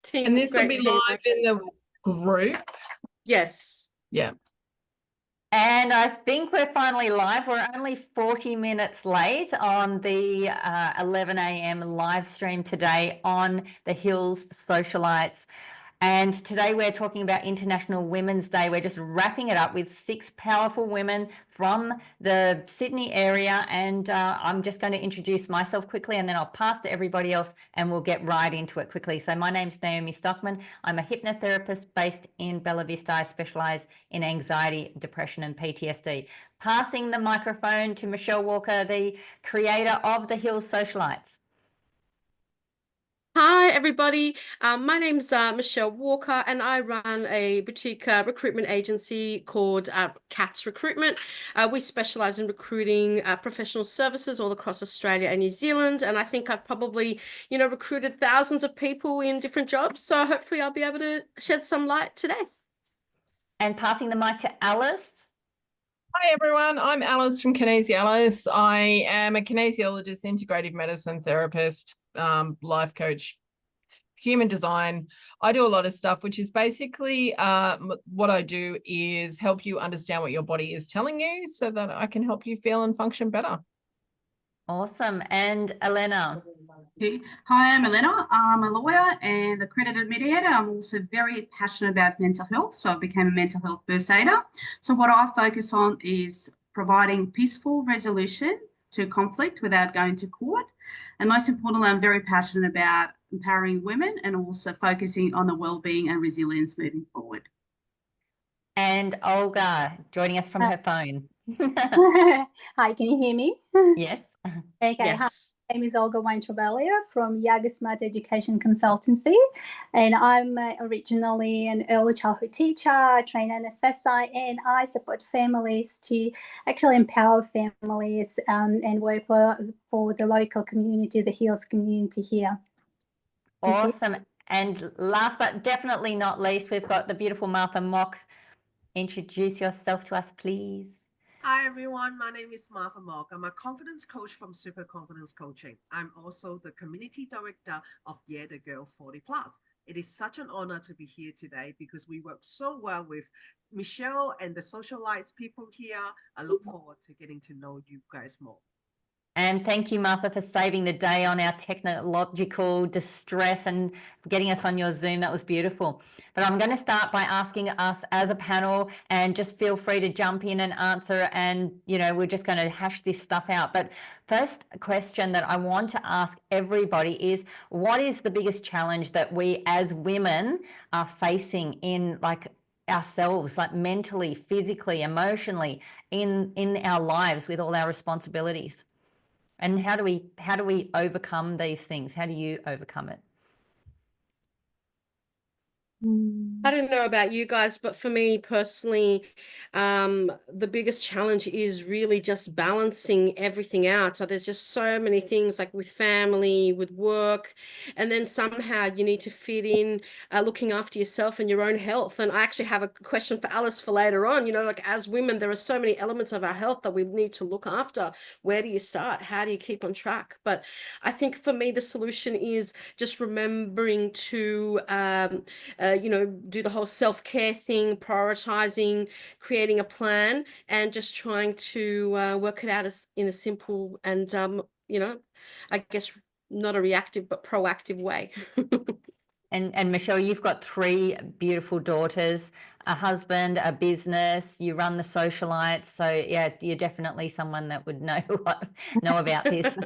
Team, And this will be great team. live in the group. Yes. Yeah. And I think we're finally live. We're only 40 minutes late on the 11 a.m. live stream today on the Hills Socialites. And today we're talking about International Women's Day. We're just wrapping it up with 6 powerful women from the Sydney area. And I'm just going to introduce myself quickly and then I'll pass to everybody else and we'll get right into it quickly. So my name's Naomi Stockman. I'm a hypnotherapist based in Bella Vista. I specialise in anxiety, depression and PTSD. Passing the microphone to Michelle Walker, the creator of the Hills Socialites. Hi, everybody. My name's Michelle Walker, and I run a boutique recruitment agency called Katz Recruitment. We specialize in recruiting professional services all across Australia and New Zealand, and I think I've probably, recruited thousands of people in different jobs, so hopefully I'll be able to shed some light today. And passing the mic to Alice. Hi everyone, I'm Alice from Kinesiologist. I am a kinesiologist, integrative medicine therapist, life coach, human design. I do a lot of stuff, which is basically what I do is help you understand what your body is telling you so that I can help you feel and function better. Awesome. And Elena. Hi, I'm Elena. I'm a lawyer and accredited mediator. I'm also very passionate about mental health, so I became a mental health first aider. So what I focus on is providing peaceful resolution to conflict without going to court. And most importantly, I'm very passionate about empowering women and also focusing on the well-being and resilience moving forward. And Olga joining us from her phone. Hi, can you hear me? Yes. Okay. Yes. Hi, my name is Olga from Yaga Smart Education Consultancy, and I'm originally an early childhood teacher, trainer and assessor, and I support families to actually empower families and work for the local community, the Hills community here. Awesome. And last but definitely not least, we've got the beautiful Martha Mock. Introduce yourself to us, please. Hi everyone, my name is Martha Mock. I'm a confidence coach from Super Confidence Coaching. I'm also the community director of Yeah the Girl 40 Plus. It is such an honor to be here today because we work so well with Michelle and the socialites people here. I look forward to getting to know you guys more. And thank you, Martha, for saving the day on our technological distress and getting us on your Zoom. That was beautiful. But I'm going to start by asking us as a panel, and just feel free to jump in and answer. And, we're just going to hash this stuff out. But first question that I want to ask everybody is, what is the biggest challenge that we as women are facing in ourselves, like mentally, physically, emotionally, in our lives with all our responsibilities? And how do we overcome these things? How do you overcome it? I don't know about you guys, but for me personally, the biggest challenge is really just balancing everything out. So there's just so many things, like with family, with work, and then somehow you need to fit in looking after yourself and your own health. And I actually have a question for Alice for later on. As women, there are so many elements of our health that we need to look after. Where do you start? How do you keep on track? But I think for me, the solution is just remembering to do the whole self-care thing, prioritizing, creating a plan, and just trying to work it out in a simple and, I guess not a reactive but proactive way. And Michelle, you've got 3 beautiful daughters, a husband, a business, you run the socialites. So yeah, you're definitely someone that would know about this.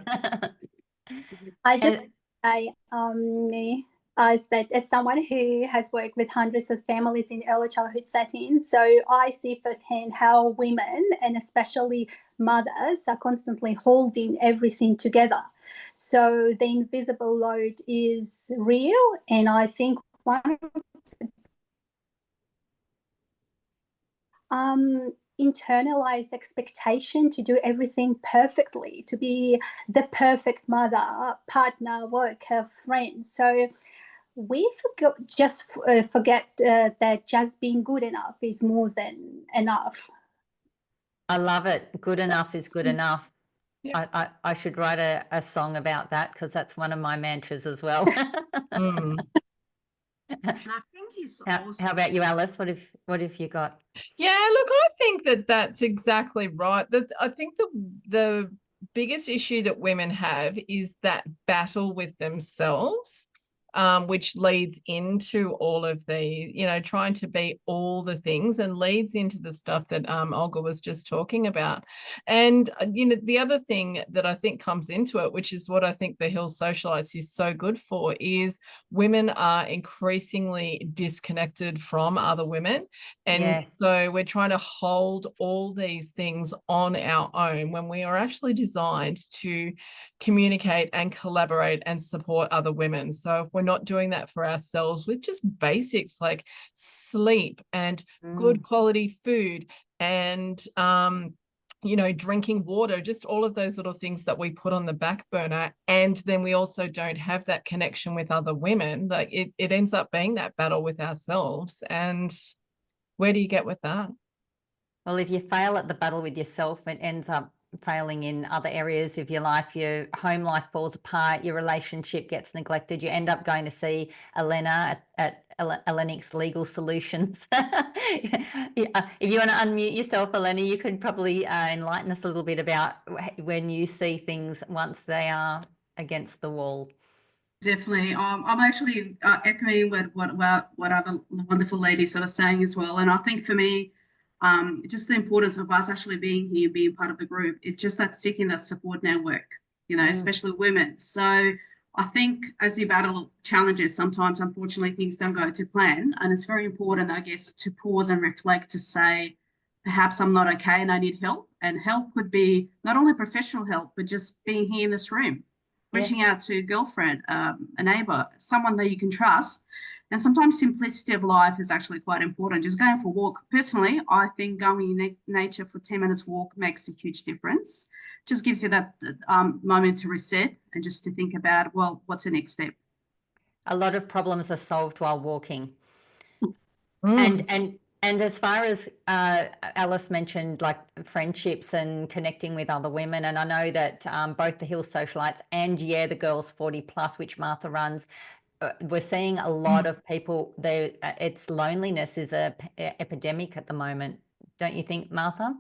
As someone who has worked with hundreds of families in early childhood settings, so I see firsthand how women, and especially mothers, are constantly holding everything together. So the invisible load is real, and I think internalized expectation to do everything perfectly, to be the perfect mother, partner, worker, friend. So we forget that just being good enough is more than enough. I love it. Good enough is good enough. Yeah. I should write a song about that, because that's one of my mantras as well. And I think he's also How about you, Alice? What have you got? Yeah, look, I think that that's exactly right. I think the biggest issue that women have is that battle with themselves, which leads into all of the, trying to be all the things, and leads into the stuff that Olga was just talking about. And, the other thing that I think comes into it, which is what I think the Hill Socialites is so good for, is women are increasingly disconnected from other women. And Yes. so we're trying to hold all these things on our own when we are actually designed to communicate and collaborate and support other women. So if we're not doing that for ourselves with just basics like sleep and good quality food and drinking water, just all of those little things that we put on the back burner, and then we also don't have that connection with other women, like it ends up being that battle with ourselves. And where do you get with that? Well, if you fail at the battle with yourself, it ends up failing in other areas of your life. Your home life falls apart, your relationship gets neglected, you end up going to see Elena at Elenix Legal Solutions. If you want to unmute yourself, Elena, you could probably enlighten us a little bit about when you see things once they are against the wall. Definitely. I'm actually echoing what other wonderful ladies are saying as well. And I think for me, just the importance of us actually being here, being part of the group, it's just that seeking that support network, especially women. So I think as you battle challenges, sometimes unfortunately things don't go to plan. And it's very important, I guess, to pause and reflect, to say, perhaps I'm not okay and I need help. And help could be not only professional help, but just being here in this room. Reaching out to a girlfriend, a neighbor, someone that you can trust. And sometimes simplicity of life is actually quite important. Just going for a walk. Personally, I think going in nature for 10 minutes walk makes a huge difference. Just gives you that moment to reset and just to think about, well, what's the next step? A lot of problems are solved while walking. Mm. And as far as Alice mentioned, like friendships and connecting with other women, and I know that both the Hill Socialites and the Girls 40 Plus, which Martha runs, we're seeing a lot of people. It's loneliness is a epidemic at the moment, don't you think, Martha?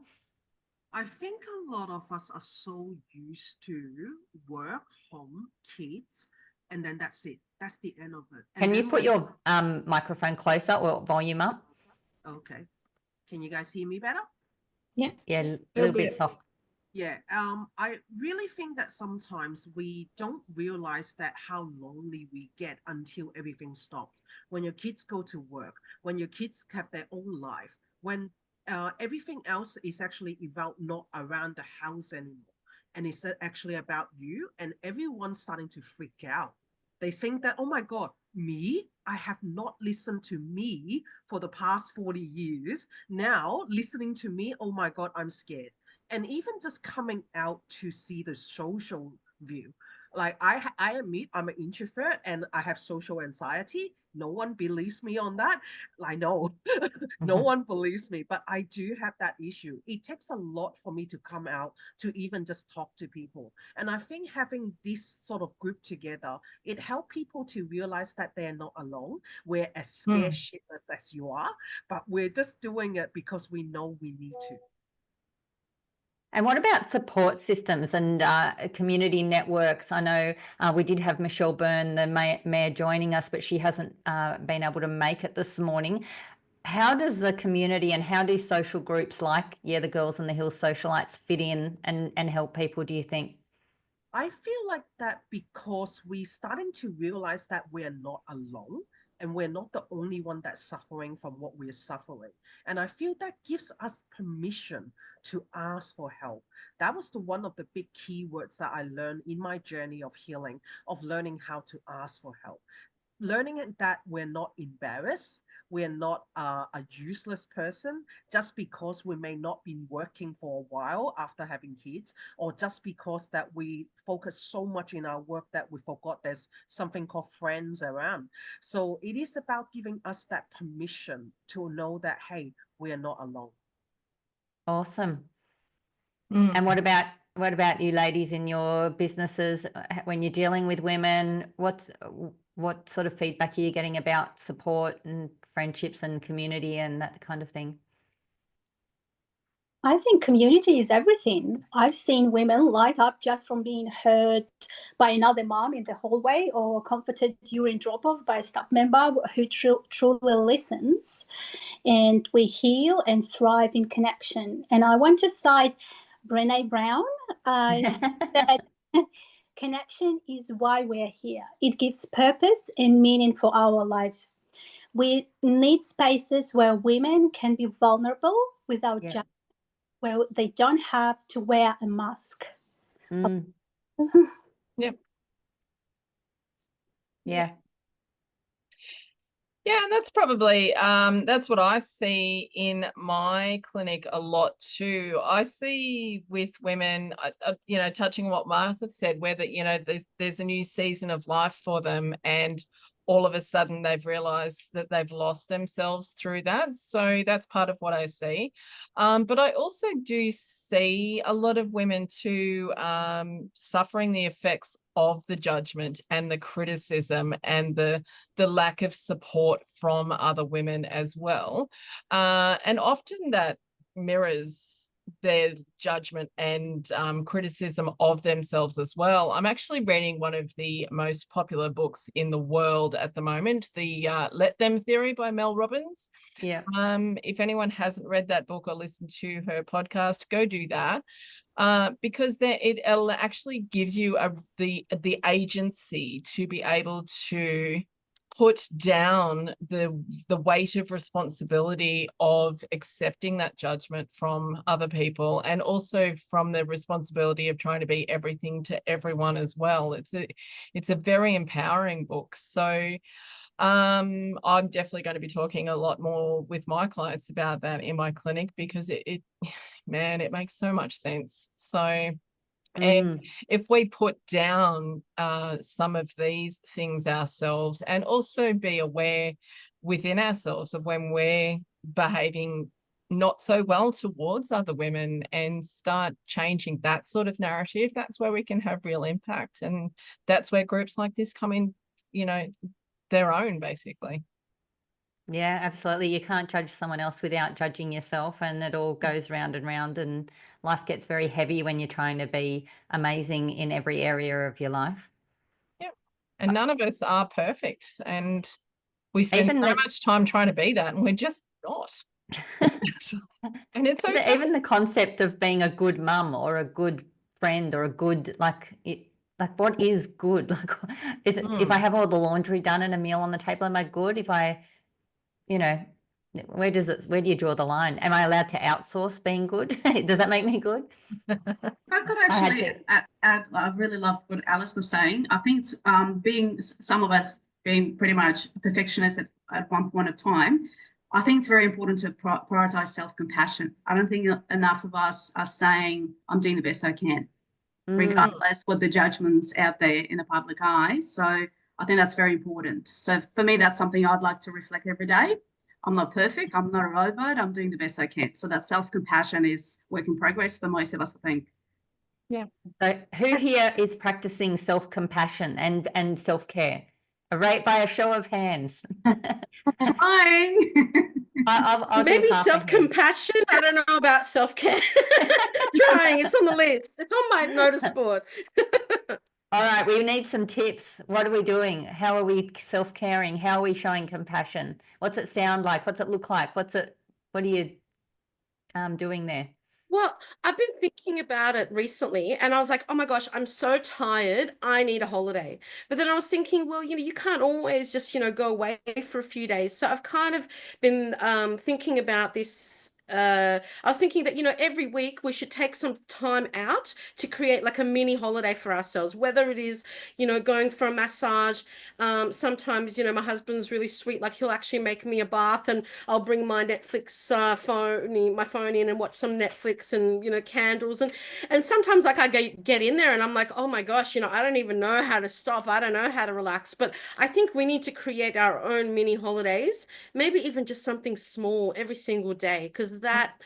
I think a lot of us are so used to work, home, kids, and then that's it. That's the end of it. Can you put your microphone closer or volume up? Okay. Can you guys hear me better? Yeah. Yeah, a little bit soft. Yeah, I really think that sometimes we don't realize that how lonely we get until everything stops. When your kids go to work, when your kids have their own life, when everything else is actually not around the house anymore, and it's actually about you, and everyone's starting to freak out. They think that, oh my God, me? I have not listened to me for the past 40 years. Now listening to me, oh my God, I'm scared. And even just coming out to see the social view, like I admit I'm an introvert and I have social anxiety. No one believes me on that. I know no one believes me, but I do have that issue. It takes a lot for me to come out to even just talk to people. And I think having this sort of group together, it helped people to realize that they're not alone. We're as scared shitless as you are, but we're just doing it because we know we need to. And what about support systems and community networks? I know we did have Michelle Byrne, the mayor, joining us, but she hasn't been able to make it this morning. How does the community and how do social groups like the Girls and the Hills Socialites fit in and help people, do you think? I feel like that because we're starting to realize that we're not alone and we're not the only one that's suffering from what we're suffering. And I feel that gives us permission to ask for help. That was one of the big keywords that I learned in my journey of healing, of learning how to ask for help. Learning that we're not embarrassed, we're not a useless person just because we may not be working for a while after having kids, or just because that we focus so much in our work that we forgot there's something called friends around. So it is about giving us that permission to know that, hey, we are not alone. Awesome. And what about you ladies in your businesses when you're dealing with women? what sort of feedback are you getting about support and friendships and community and that kind of thing? I think community is everything. I've seen women light up just from being heard by another mom in the hallway, or comforted during drop-off by a staff member who truly listens. And we heal and thrive in connection. And I want to cite Brené Brown. That connection is why we're here. It gives purpose and meaning for our lives. We need spaces where women can be vulnerable without judgment, where they don't have to wear a mask. Mm. Yep. Yeah. Yeah, and that's probably that's what I see in my clinic a lot too. I see with women, you know, touching what Martha said, whether, you know, there's a new season of life for them, and all of a sudden they've realized that they've lost themselves through that. So that's part of what I see. But I also do see a lot of women too suffering the effects of the judgment and the criticism and the lack of support from other women as well. And often that mirrors their judgment and criticism of themselves as well. I'm actually reading one of the most popular books in the world at the moment, the Let Them Theory by Mel Robbins. Yeah. If anyone hasn't read that book or listened to her podcast, go do that. Because it actually gives you the agency to be able to put down the weight of responsibility of accepting that judgment from other people, and also from the responsibility of trying to be everything to everyone as well. It's a very empowering book. So I'm definitely going to be talking a lot more with my clients about that in my clinic, because it man, it makes so much sense. So, and if we put down some of these things ourselves, and also be aware within ourselves of when we're behaving not so well towards other women, and start changing that sort of narrative, that's where we can have real impact. And that's where groups like this come in, you know, their own, basically. Yeah, absolutely. You can't judge someone else without judging yourself, and it all goes round and round, and life gets very heavy when you're trying to be amazing in every area of your life. Yeah. And none of us are perfect, and we spend Even so much time trying to be that, and we're just not. And it's okay. Even the concept of being a good mum or a good friend or a good, like what is good? Like, is it if I have all the laundry done and a meal on the table, am I good? If I, you know, where do you draw the line? Am I allowed to outsource being good? Does that make me good? I could actually add, I really love what Alice was saying. I think some of us being pretty much perfectionists at one point of time, I think it's very important to prioritize self-compassion. I don't think enough of us are saying, I'm doing the best I can, regardless what the judgment's out there in the public eye. So I think that's very important. So for me, that's something I'd like to reflect every day. I'm not perfect. I'm not a robot. I'm doing the best I can. So that self-compassion is work in progress for most of us, I think. Yeah. So who here is practicing self-compassion and self-care? Right, by a show of hands. Hi. I'll Maybe do half a hand. self-compassion. I don't know about self-care. Trying. It's on the list. It's on my notice board. All right, we need some tips. What are we doing? How are we self-caring? How are we showing compassion? What's it sound like? What's it look like? What are you doing there? Well, I've been thinking about it recently, and I was like, oh my gosh, I'm so tired. I need a holiday. But then I was thinking, well, you can't always just, go away for a few days. So I've kind of been thinking about this. I was thinking that, every week we should take some time out to create like a mini holiday for ourselves, whether it is, going for a massage. Sometimes, my husband's really sweet. Like he'll actually make me a bath, and I'll bring my Netflix my phone in and watch some Netflix and, candles. And sometimes like I get in there and I'm like, oh my gosh, I don't even know how to stop. I don't know how to relax. But I think we need to create our own mini holidays, maybe even just something small every single day, because that,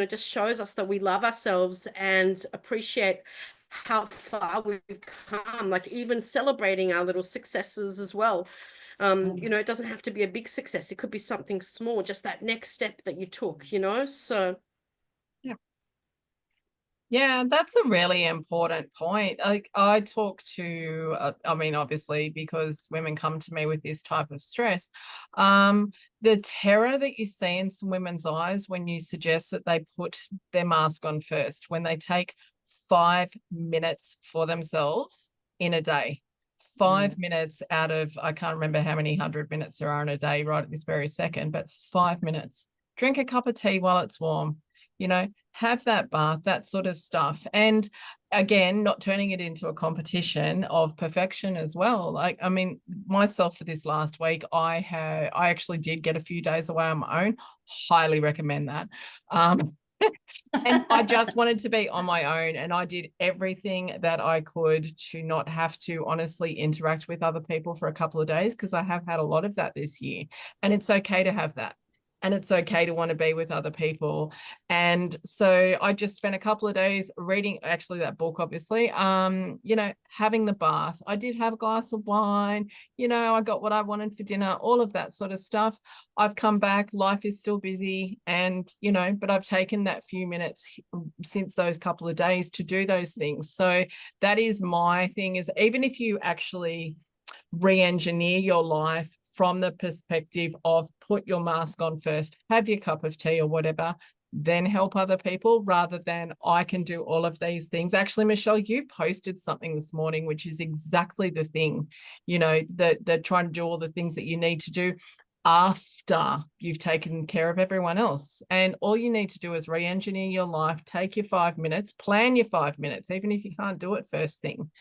just shows us that we love ourselves and appreciate how far we've come, like even celebrating our little successes as well. You know, it doesn't have to be a big success. It could be something small, just that next step that you took, you know? So yeah, that's a really important point. Like I talk to, I mean, obviously, because women come to me with this type of stress, the terror that you see in some women's eyes when you suggest that they put their mask on first, when they take 5 minutes for themselves in a day. 5 minutes out of, I can't remember how many 100 minutes there are in a day right at this very second, but 5 minutes. Drink a cup of tea while it's warm, you know, have that bath, that sort of stuff. And again, not turning it into a competition of perfection as well. Like, I mean, myself for this last week, I actually did get a few days away on my own. Highly recommend that. And I just wanted to be on my own, and I did everything that I could to not have to honestly interact with other people for a couple of days, because I have had a lot of that this year, and it's okay to have that. And it's okay to want to be with other people. And so I just spent a couple of days reading actually that book, obviously, you know, having the bath. I did have a glass of wine, you know, I got what I wanted for dinner, all of that sort of stuff. I've come back, life is still busy, and, you know, but I've taken that few minutes since those couple of days to do those things. So that is my thing, is even if you actually re-engineer your life from the perspective of put your mask on first, have your cup of tea or whatever, then help other people, rather than I can do all of these things. Actually, Michelle, you posted something this morning, which is exactly the thing, you know, that trying to do all the things that you need to do after you've taken care of everyone else. And all you need to do is re-engineer your life, take your 5 minutes, plan your 5 minutes, even if you can't do it first thing.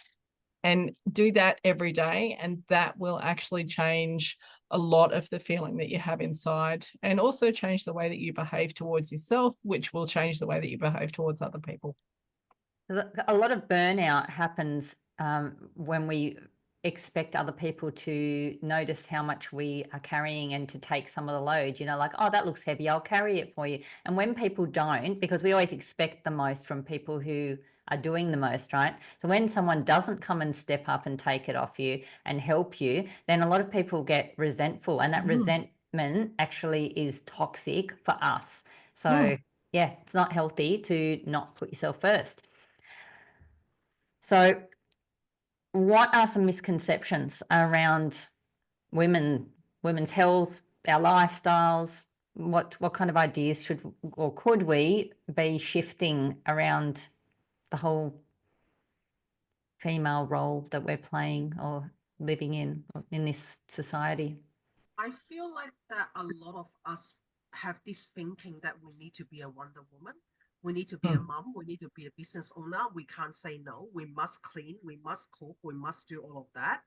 And do that every day, and that will actually change a lot of the feeling that you have inside, and also change the way that you behave towards yourself, which will change the way that you behave towards other people. A lot of burnout happens when we expect other people to notice how much we are carrying and to take some of the load, you know, like, oh, that looks heavy, I'll carry it for you. And when people don't, because we always expect the most from people who are doing the most, right? So when someone doesn't come and step up and take it off you and help you, then a lot of people get resentful, and that resentment actually is toxic for us. So yeah, it's not healthy to not put yourself first. So what are some misconceptions around women's health, our lifestyles? What kind of ideas should or could we be shifting around the whole female role that we're playing or living in this society? I feel like that a lot of us have this thinking that we need to be a Wonder Woman. We need to be a mom. We need to be a business owner. We can't say no. We must clean. We must cook. We must do all of that.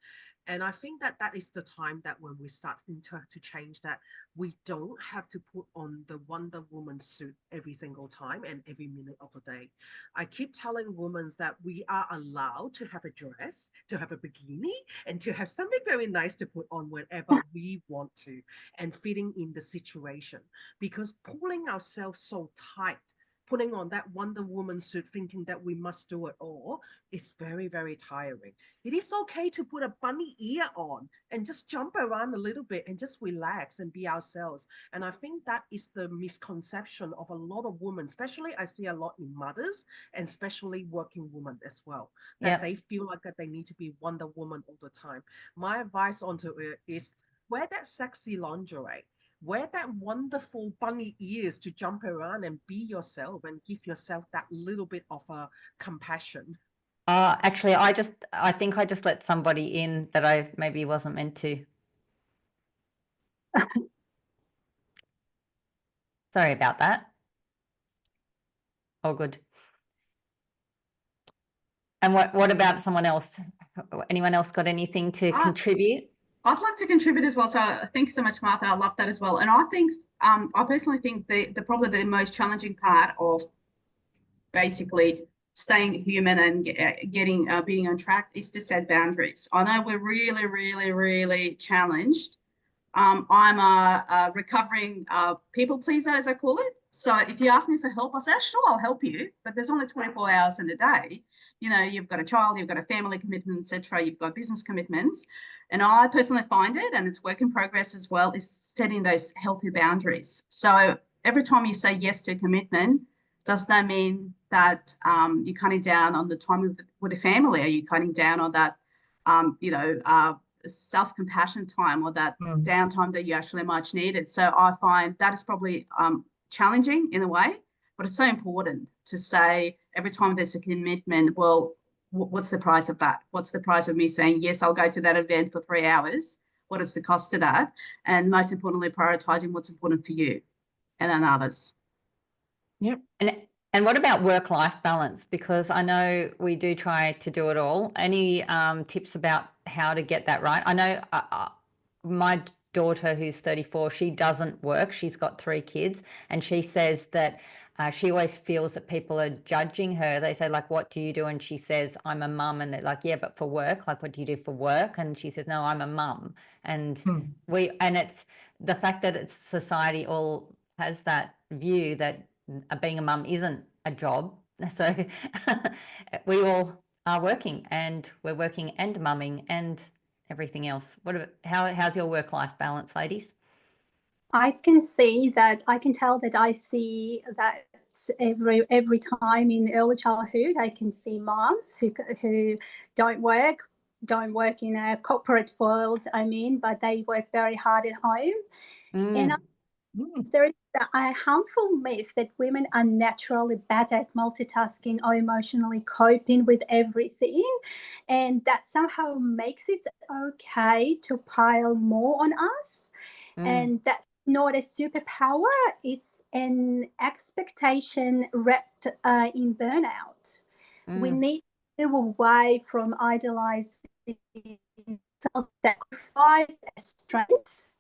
And I think that that is the time that when we start to change that, we don't have to put on the Wonder Woman suit every single time and every minute of the day. I keep telling women that we are allowed to have a dress, to have a bikini, and to have something very nice to put on whenever we want to, and fitting in the situation. Because pulling ourselves so tight, putting on that Wonder Woman suit, thinking that we must do it all, is very, very tiring. It is okay to put a bunny ear on and just jump around a little bit and just relax and be ourselves. And I think that is the misconception of a lot of women, especially I see a lot in mothers, and especially working women as well, that they feel like that they need to be Wonder Woman all the time. My advice onto it is wear that sexy lingerie. Wear that wonderful bunny ears to jump around and be yourself and give yourself that little bit of a compassion. Actually, I think I just let somebody in that I maybe wasn't meant to. Sorry about that. All good. And what about someone else? Anyone else got anything to contribute? I'd like to contribute as well. So thank you so much, Martha. I love that as well. And I think, I personally think the probably the most challenging part of basically staying human and getting being on track is to set boundaries. I know we're really, really, really challenged. I'm a recovering people pleaser, as I call it. So if you ask me for help, I say, sure, I'll help you, but there's only 24 hours in a day. You know, you've got a child, you've got a family commitment, etc. You've got business commitments. And I personally find it, and it's work in progress as well, is setting those healthy boundaries. So every time you say yes to a commitment, does that mean that you're cutting down on the time with the family? Are you cutting down on that, self-compassion time, or that downtime that you actually much needed? So I find that is probably challenging in a way, but it's so important to say every time there's a commitment, well, what's the price of that? What's the price of me saying, yes, I'll go to that event for 3 hours? What is the cost of that? And most importantly, prioritizing what's important for you and then others. Yep. And what about work-life balance? Because I know we do try to do it all. Any tips about how to get that right? I know my daughter, who's 34, she doesn't work. She's got 3 kids, and she says that she always feels that people are judging her. They say, like, what do you do? And she says, I'm a mum. And they're like, yeah, but for work, like, what do you do for work? And she says, no, I'm a mum. And it's the fact that it's society all has that view that being a mum isn't a job. So we all are working, and we're working and mumming and everything else. How's your work-life balance, ladies? I can tell that I see that every time in early childhood. I can see moms who don't work in a corporate world, but they work very hard at home. And there is a harmful myth that women are naturally bad at multitasking or emotionally coping with everything, and that somehow makes it okay to pile more on us. And that's not a superpower, it's an expectation wrapped in burnout. We need to move away from idolizing self-sacrifice as strength.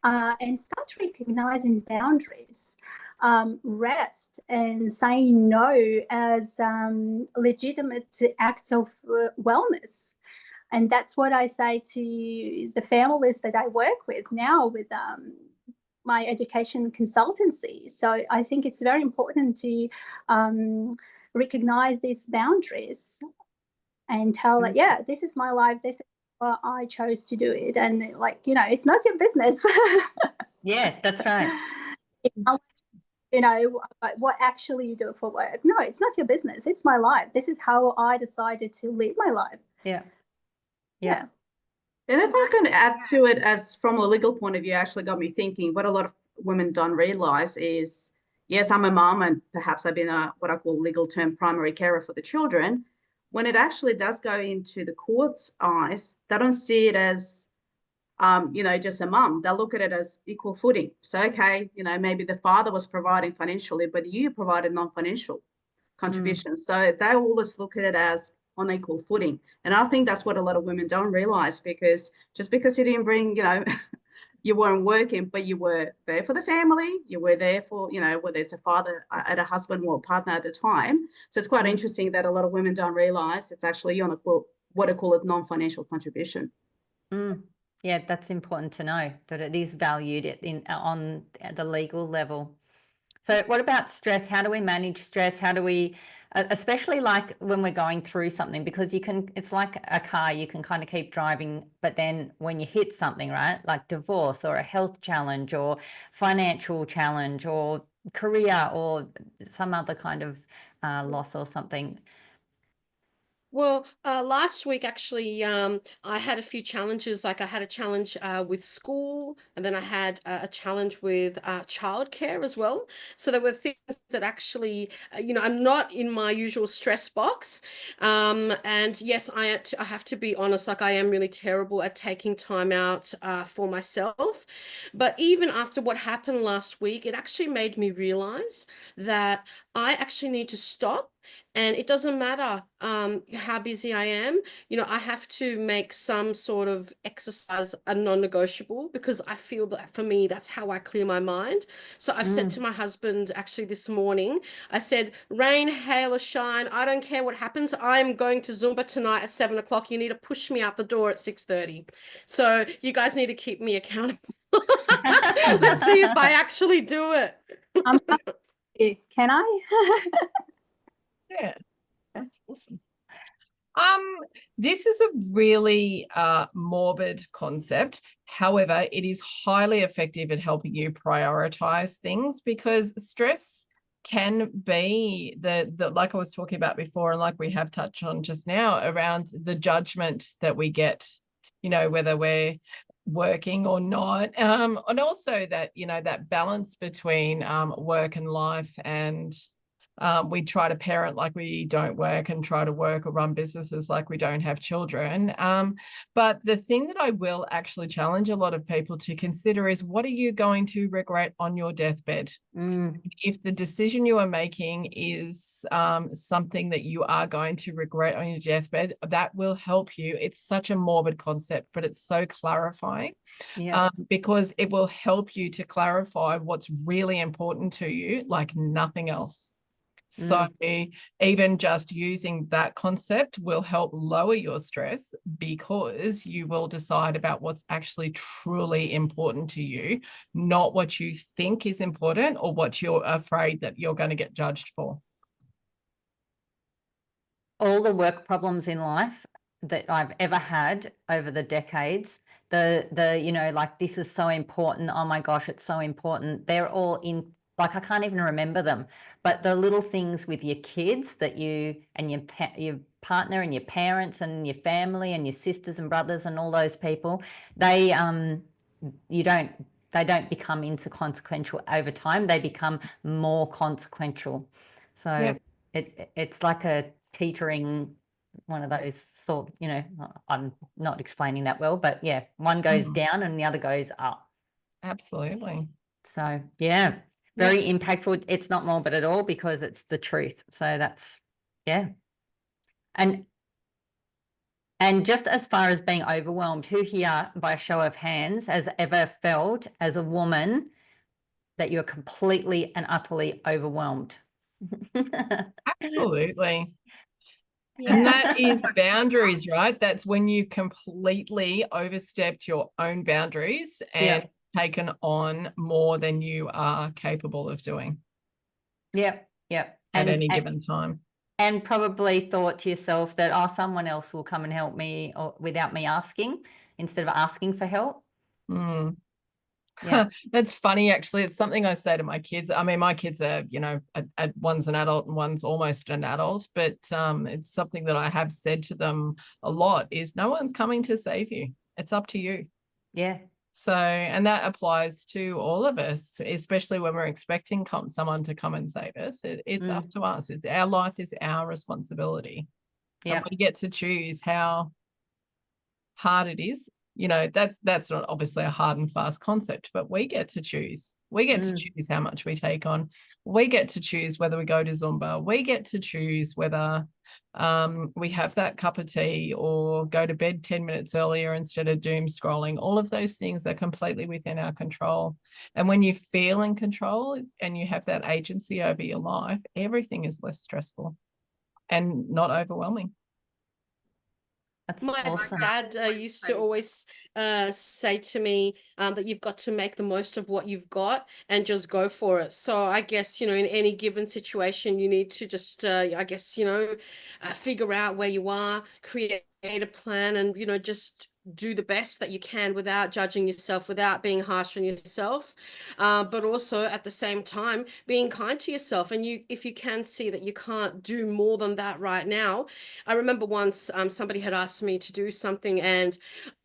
And start recognizing boundaries, rest, and saying no as legitimate acts of wellness. And that's what I say to the families that I work with now with my education consultancy. So I think it's very important to recognize these boundaries and tell that, yeah, this is my life, this is what I chose to do it. And it's not your business. Yeah, that's right. What actually you do for work. No, it's not your business. It's my life. This is how I decided to live my life. Yeah. And if I can add to it, as from a legal point of view, actually got me thinking, what a lot of women don't realize is, yes, I'm a mom, and perhaps I've been what I call legal term primary carer for the children. When it actually does go into the court's eyes, they don't see it as, just a mum. They'll look at it as equal footing. So, okay, maybe the father was providing financially, but you provided non-financial contributions. So they always look at it as on equal footing. And I think that's what a lot of women don't realize, because just because you didn't bring, you weren't working, but you were there for the family, you were there for, whether it's a father and a husband or a partner at the time. So it's quite interesting that a lot of women don't realize it's actually on what I call a non-financial contribution. Yeah, that's important to know, that it is valued on the legal level. So what about stress? How do we manage stress? How do we, especially like when we're going through something, because it's like a car, you can kind of keep driving, but then when you hit something, right, like divorce or a health challenge or financial challenge or career or some other kind of loss or something. Well, last week, actually, I had a few challenges. Like I had a challenge with school, and then I had a challenge with childcare as well. So there were things that actually, are not in my usual stress box. And yes, I have to be honest, like I am really terrible at taking time out for myself. But even after what happened last week, it actually made me realize that I actually need to stop. And it doesn't matter how busy I am, I have to make some sort of exercise a non-negotiable, because I feel that for me, that's how I clear my mind. So I've said to my husband actually this morning, I said, rain, hail or shine, I don't care what happens. I'm going to Zumba tonight at 7 o'clock. You need to push me out the door at 6:30. So you guys need to keep me accountable. Let's see if I actually do it. Can I? Yeah, that's awesome. This is a really morbid concept. However, it is highly effective at helping you prioritize things, because stress can be the like I was talking about before, and like we have touched on just now, around the judgment that we get, whether we're working or not, and also that, that balance between work and life, and we try to parent like we don't work, and try to work or run businesses like we don't have children. But the thing that I will actually challenge a lot of people to consider is, what are you going to regret on your deathbed? If the decision you are making is something that you are going to regret on your deathbed, that will help you. It's such a morbid concept, but it's so clarifying, because it will help you to clarify what's really important to you, like nothing else. So even just using that concept will help lower your stress, because you will decide about what's actually truly important to you, not what you think is important or what you're afraid that you're going to get judged for. All the work problems in life that I've ever had over the decades, like, this is so important, oh my gosh, it's so important, they're all in, like, I can't even remember them, but the little things with your kids that you and your partner and your parents and your family and your sisters and brothers and all those people, they don't become inconsequential over time, they become more consequential. So it's like a teetering, one of those sort, I'm not explaining that well, but yeah, one goes down and the other goes up. Absolutely. So yeah, very impactful. It's not morbid at all, because it's the truth. So that's, and just as far as being overwhelmed, who here, by a show of hands, has ever felt as a woman that you're completely and utterly overwhelmed? Absolutely. Yeah. And that is boundaries, right? That's when you completely overstepped your own boundaries and taken on more than you are capable of doing. At any given time. And probably thought to yourself that, oh, someone else will come and help me, or without me asking, instead of asking for help. That's funny, actually. It's something I say to my kids. I mean, my kids are, one's an adult and one's almost an adult, but it's something that I have said to them a lot, is no one's coming to save you. It's up to you. So, and that applies to all of us, especially when we're expecting someone to come and save us. It's up to us. It's our life, is our responsibility. And we get to choose how hard it is. That's not obviously a hard and fast concept, but we get to choose. We get to choose how much we take on. We get to choose whether we go to Zumba. We get to choose whether we have that cup of tea or go to bed 10 minutes earlier instead of doom scrolling. All of those things are completely within our control. And when you feel in control and you have that agency over your life, everything is less stressful and not overwhelming. My dad used to always say to me that you've got to make the most of what you've got and just go for it. So I guess, in any given situation, you need to just, figure out where you are, create a plan, and, just do the best that you can without judging yourself, without being harsh on yourself, but also at the same time being kind to yourself. And if you can see that you can't do more than that right now. I remember once somebody had asked me to do something, and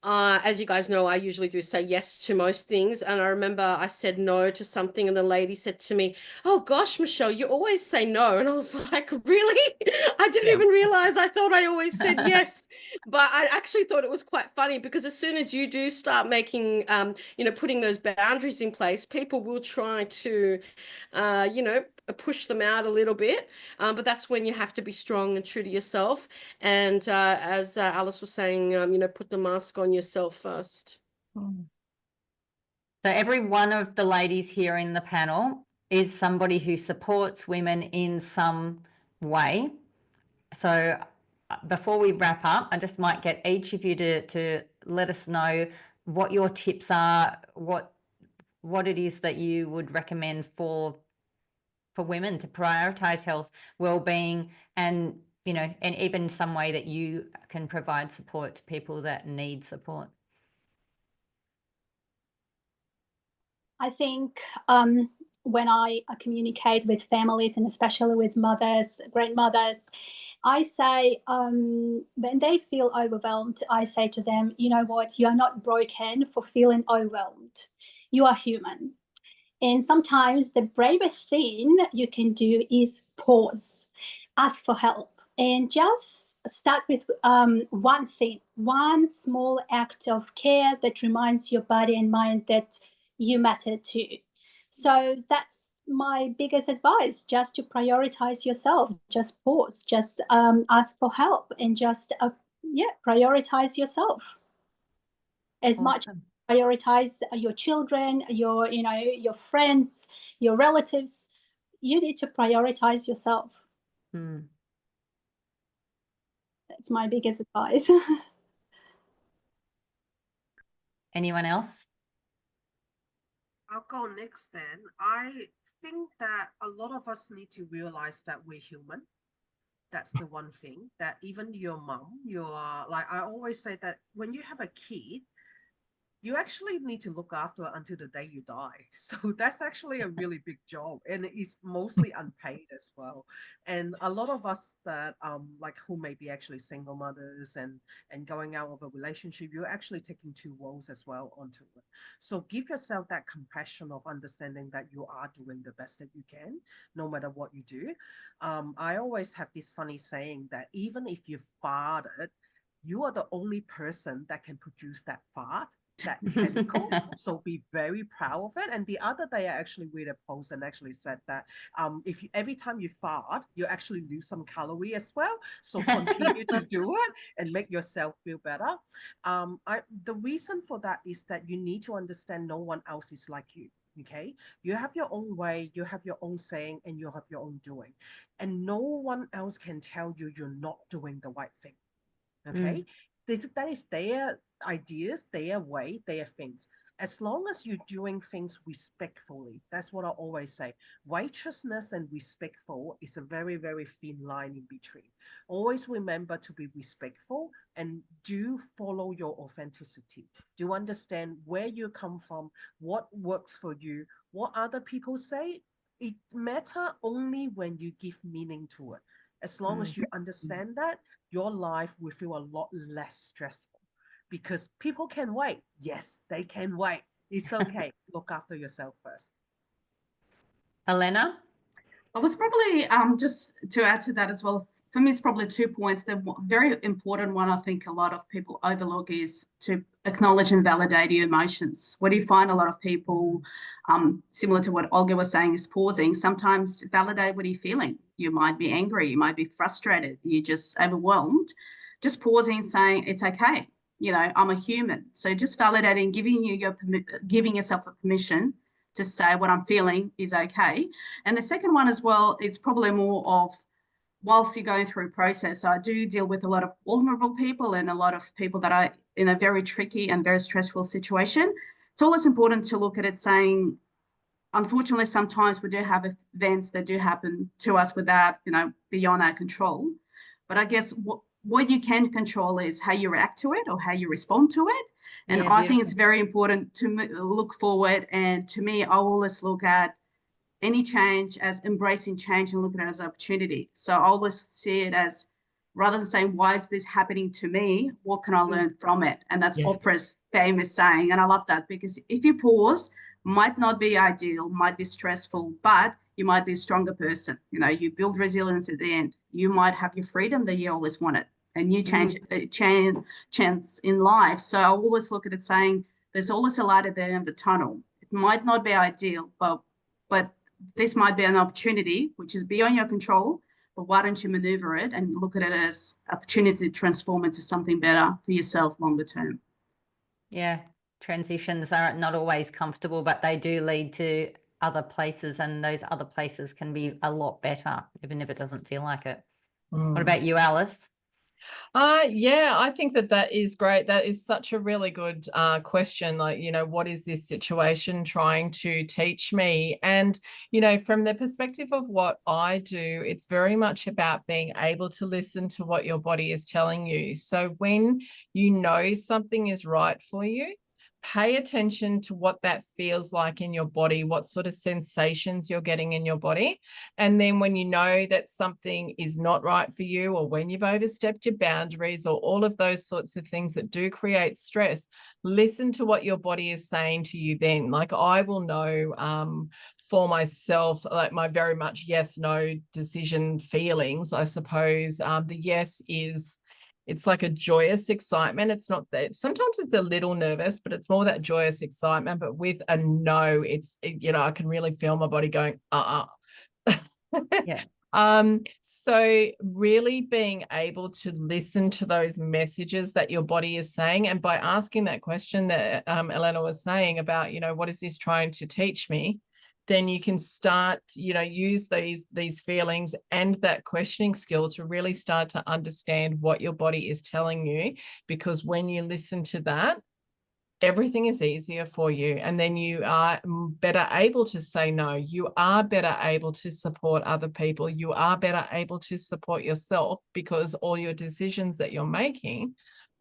as you guys know, I usually do say yes to most things. And I remember I said no to something, and the lady said to me, "Oh gosh, Michelle, you always say no." And I was like, really? I didn't even realize. I thought I always said yes. But I actually thought it was quite funny, because as soon as you do start making, putting those boundaries in place, people will try to, push them out a little bit. But that's when you have to be strong and true to yourself. And as Alice was saying, put the mask on yourself first. So every one of the ladies here in the panel is somebody who supports women in some way. So before we wrap up, I just might get each of you to let us know what your tips are, what it is that you would recommend for for women to prioritize health, well-being, and, you know, and even some way that you can provide support to people that need support? I think when I communicate with families, and especially with mothers, grandmothers, I say when they feel overwhelmed, I say to them, you know what, you are not broken for feeling overwhelmed. You are human. And sometimes the bravest thing you can do is pause, ask for help, and just start with one thing, one small act of care that reminds your body and mind that you matter too. So that's my biggest advice, just to prioritize yourself, just pause, just ask for help, and just prioritize yourself as much. Prioritize your children, your friends, your relatives. You need to prioritize yourself. That's my biggest advice. Anyone else? I'll go next then. I think that a lot of us need to realize that we're human. That's the one thing, that even your mom, like I always say that when you have a kid, you actually need to look after it until the day you die. So that's actually a really big job, and it's mostly unpaid as well. And a lot of us that like who may be actually single mothers and going out of a relationship, you're actually taking two roles as well onto it. So give yourself that compassion of understanding that you are doing the best that you can, no matter what you do. I always have this funny saying that even if you farted, you are the only person that can produce that fart, that chemical. So be very proud of it. And the other day I actually read a post and actually said that if you, every time you fart, you actually lose some calorie as well. So continue to do it and make yourself feel better. The reason for that is that you need to understand no one else is like you. Okay, you have your own way, you have your own saying, and you have your own doing, and no one else can tell you you're not doing the right thing. Okay, that is their ideas, their way, their things. As long as you're doing things respectfully, that's what I always say. Righteousness and respectful is a very, very thin line in between. Always remember to be respectful and do follow your authenticity. Do understand where you come from, what works for you, what other people say. It matters only when you give meaning to it. As long as you understand that, your life will feel a lot less stressful, because people can wait. Yes, they can wait. It's okay. Look after yourself first. Elena? I was probably just to add to that as well. For me, it's probably 2 points. The very important one I think a lot of people overlook is to acknowledge and validate your emotions. What do you find a lot of people, similar to what Olga was saying, is pausing. Sometimes validate what you're feeling. You might be angry, you might be frustrated, you're just overwhelmed. Just pausing and saying, it's okay. You know, I'm a human. So just validating, giving yourself a permission to say what I'm feeling is okay. And the second one as well, it's probably more of whilst you're going through a process. So I do deal with a lot of vulnerable people and a lot of people that are in a very tricky and very stressful situation. It's always important to look at it saying, unfortunately, sometimes we do have events that do happen to us without, beyond our control. But I guess what you can control is how you react to it or how you respond to it. And Yeah, I think it's very important to look forward. And to me, I always look at any change as embracing change and looking at it as an opportunity. So I always see it as, rather than saying, why is this happening to me? What can I learn from it? And that's Oprah's famous saying. And I love that, because if you pause, might not be ideal, might be stressful, but you might be a stronger person. You build resilience at the end. You might have your freedom that you always wanted, and you chance in life. So I always look at it saying, there's always a light at the end of the tunnel. It might not be ideal, but this might be an opportunity which is beyond your control, but why don't you maneuver it and look at it as an opportunity to transform into something better for yourself longer term? Yeah, transitions are not always comfortable, but they do lead to other places, and those other places can be a lot better, even if it doesn't feel like it. What about you, Alice? Yeah, I think that is great. That is such a really good question. Like, what is this situation trying to teach me? And, from the perspective of what I do, it's very much about being able to listen to what your body is telling you. So when you know something is right for you, pay attention to what that feels like in your body, what sort of sensations you're getting in your body. And then when you know that something is not right for you, or when you've overstepped your boundaries, or all of those sorts of things that do create stress, listen to what your body is saying to you then. Like, I will know for myself, like my very much yes, no decision feelings, I suppose. The yes is, it's like a joyous excitement. It's not that, sometimes it's a little nervous, but it's more that joyous excitement. But with a no, I can really feel my body going, Yeah. So really being able to listen to those messages that your body is saying, and by asking that question that Elena was saying about, what is this trying to teach me? Then you can start, use these feelings and that questioning skill to really start to understand what your body is telling you. Because when you listen to that, everything is easier for you, and then you are better able to say no. You are better able to support other people. You are better able to support yourself, because all your decisions that you're making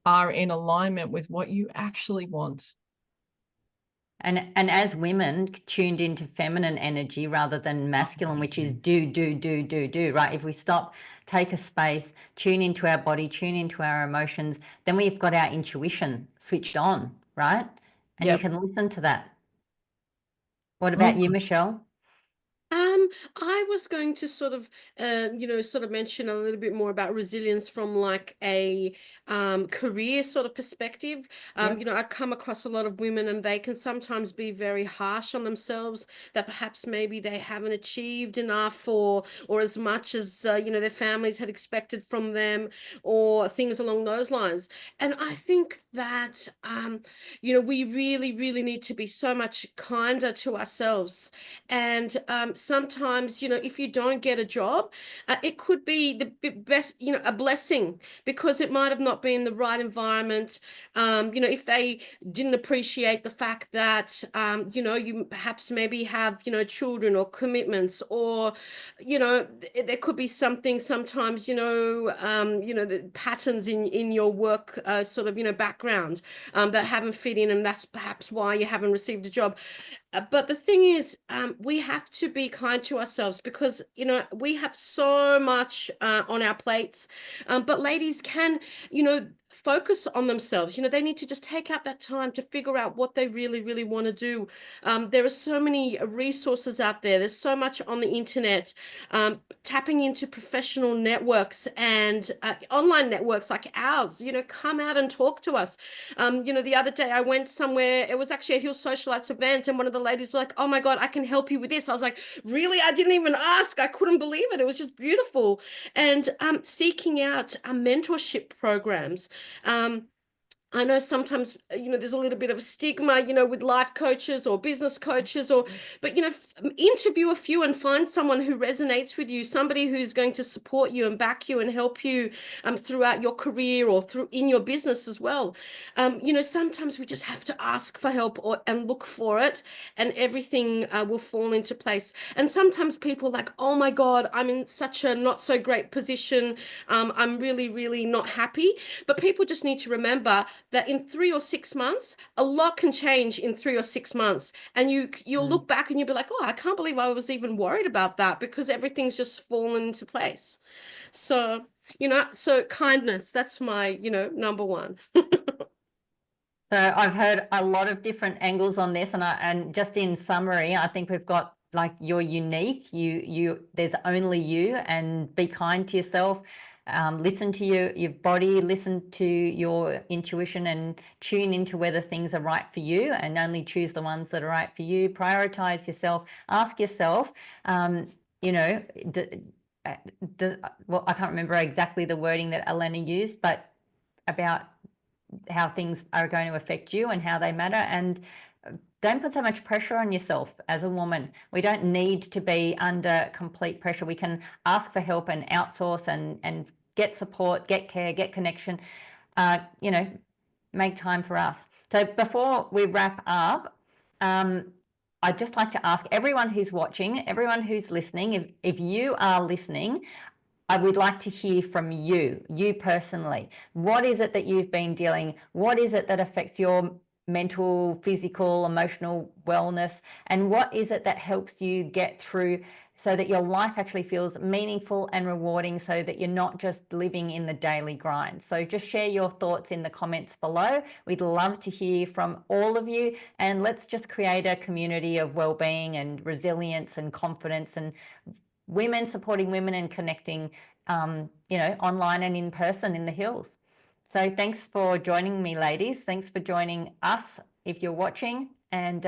are in alignment with what you actually want. And as women tuned into feminine energy rather than masculine, which is do, right? If we stop, take a space, tune into our body, tune into our emotions, then we've got our intuition switched on, right? And you can listen to that. What about you, Michelle? I was going to sort of mention a little bit more about resilience from like a career sort of perspective. I come across a lot of women, and they can sometimes be very harsh on themselves, that perhaps maybe they haven't achieved enough or as much as their families had expected from them, or things along those lines. And I think that we really, really need to be so much kinder to ourselves. And sometimes, if you don't get a job, it could be the best, a blessing, because it might have not been the right environment. If they didn't appreciate the fact that, you perhaps maybe have, children or commitments, or, there could be something sometimes, the patterns in your work background that haven't fit in, and that's perhaps why you haven't received a job. But the thing is, we have to be kind to ourselves, because, we have so much on our plates. But ladies can, focus on themselves. They need to just take out that time to figure out what they really, really want to do. There are so many resources out there. There's so much on the internet. Tapping into professional networks and online networks like ours, come out and talk to us. The other day I went somewhere, it was actually a Hill Socialites event, and one of the ladies was like, "Oh my God, I can help you with this." I was like, "Really?" I didn't even ask. I couldn't believe it. It was just beautiful. And seeking out mentorship programs. I know sometimes, there's a little bit of a stigma, with life coaches or business coaches, but, interview a few and find someone who resonates with you, somebody who's going to support you and back you and help you throughout your career or in your business as well. Sometimes we just have to ask for help and look for it, and everything will fall into place. And sometimes people are like, "Oh my God, I'm in such a not so great position. I'm really, really not happy." But people just need to remember that in 3 or 6 months, a lot can change in 3 or 6 months. And you'll look back and you'll be like, "Oh, I can't believe I was even worried about that," because everything's just fallen into place. So, so kindness, that's my, number one. So I've heard a lot of different angles on this, and just in summary, I think we've got, like, you're unique. There's only you, and be kind to yourself. Listen to your body, listen to your intuition, and tune into whether things are right for you, and only choose the ones that are right for you. Prioritize yourself. Ask yourself, well, I can't remember exactly the wording that Elena used, but about how things are going to affect you and how they matter. And don't put so much pressure on yourself as a woman. We don't need to be under complete pressure. We can ask for help and outsource and get support, get care, get connection, you know, make time for us. So before we wrap up, I'd just like to ask everyone who's watching, everyone who's listening, if you are listening, I would like to hear from you personally. What is it that you've been dealing? What is it that affects your mental, physical, emotional wellness? And what is it that helps you get through so that your life actually feels meaningful and rewarding, so that you're not just living in the daily grind? So just share your thoughts in the comments below. We'd love to hear from all of you, and let's just create a community of well-being and resilience and confidence, and women supporting women and connecting, you know, online and in person in the hills. So thanks for joining me, ladies. Thanks for joining us if you're watching, and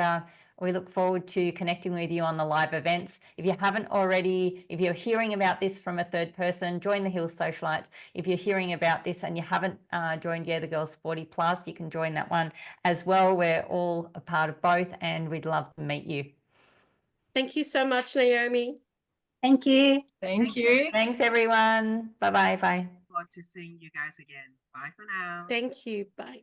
we look forward to connecting with you on the live events. If you haven't already, if you're hearing about this from a third person, join the Hills Socialites. If you're hearing about this and you haven't joined the Girls 40 Plus, you can join that one as well. We're all a part of both, and we'd love to meet you. Thank you so much, Naomi. Thank you. Thank you. Thanks, everyone. Bye-bye. Bye. Look forward to seeing you guys again. Bye for now. Thank you. Bye.